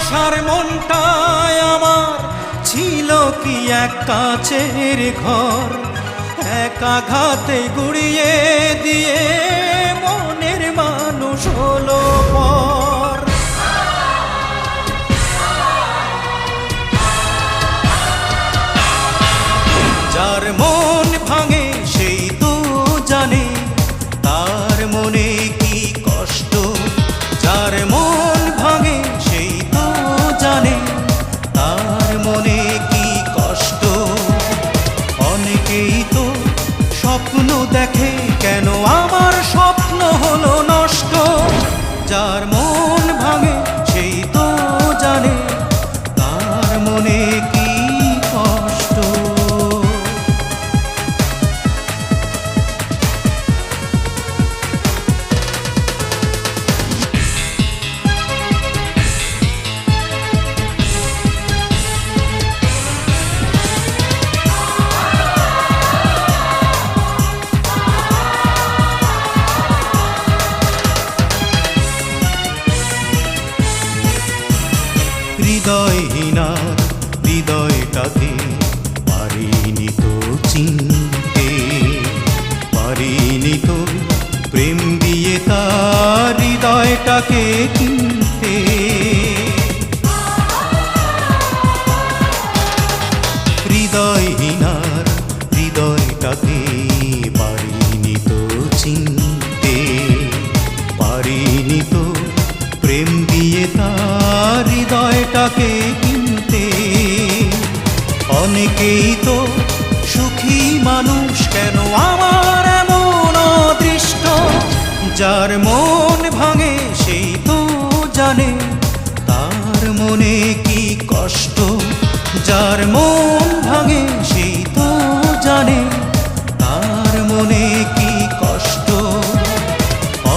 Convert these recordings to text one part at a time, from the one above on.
আশার মনটায় আমার ছিল কি এক কাচের ঘর, এক আঘাতে গুড়িয়ে দিয়ে মনের মানুষ হলো পর। যার মন ভাঙে সেই তো জানে তার মনে কি কষ্ট, যার মন ভাঙে সেই তো জানে তার মনে কি কষ্ট। অনেকেই তো স্বপ্ন দেখে, কেন আমার স্বপ্ন হলো নষ্ট। যার মন ভাঙে সেই তো জানে তার মনে কি কষ্ট। হৃদয়হীনার হৃদয়টাকে পারিনি তো চিনতে, পারিনি তো প্রেম দিয়ে তার হৃদয়টাকে কিনতে। হৃদয়হীনার হৃদয়টাকে পারিনি তো চিনতে, পারিনি তো প্রেম দিয়ে তার হৃদয়টাকে কিনতে। অনেকেই তো সুখী মানুষ, কেন আমার এমন অদৃষ্ট। যার মন ভাঙে সেই তো জানে তার মনে কি কষ্ট, যার মন ভাঙে সেই তো জানে তার মনে কি কষ্ট।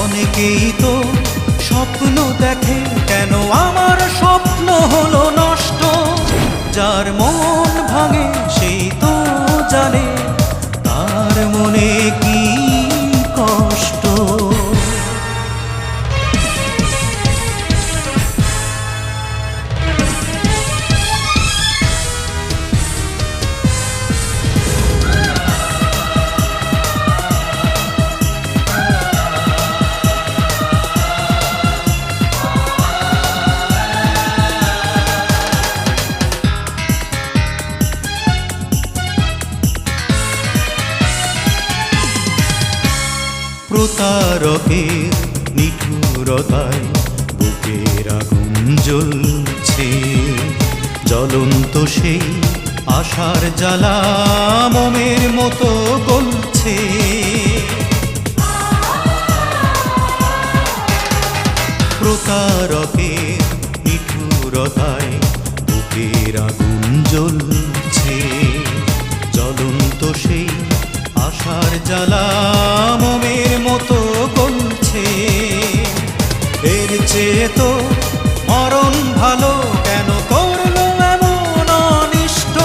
অনেকেই তো স্বপ্ন দেখে, কেন আমার স্বপ্ন হলো নষ্ট। যার মন ভাঙে সেই তো জানে তার মনে কি কষ্ট। প্রতারকের নিঠুরতায় বুকের আগুন জ্বলছে, জ্বলন্ত সেই আশার জ্বালা মোমের মতো গলছে। প্রতারকের নিঠুরতায় বুকের আগুন জ্বলছে, জ্বলন্ত সেই আশার জ্বালা মোমের মতো গলছে। এর চেয়ে তো মরণ ভালো, কেন করলো এমন অনিষ্ট।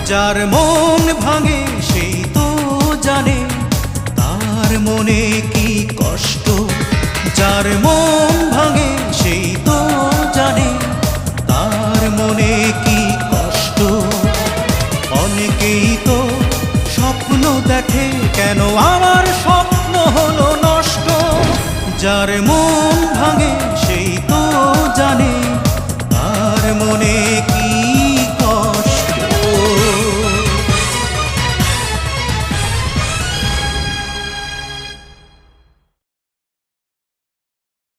যার মন ভাঙে সেই তো জানে তার মনে কি কষ্ট, যার মন ভাঙে সেই তো জানে তার মনে কি কষ্ট। অনেকেই তো স্বপ্ন দেখে, কেন আমার স্বপ্ন হলো নষ্ট। যার মন ভাঙে সেই তো জানে তার মনে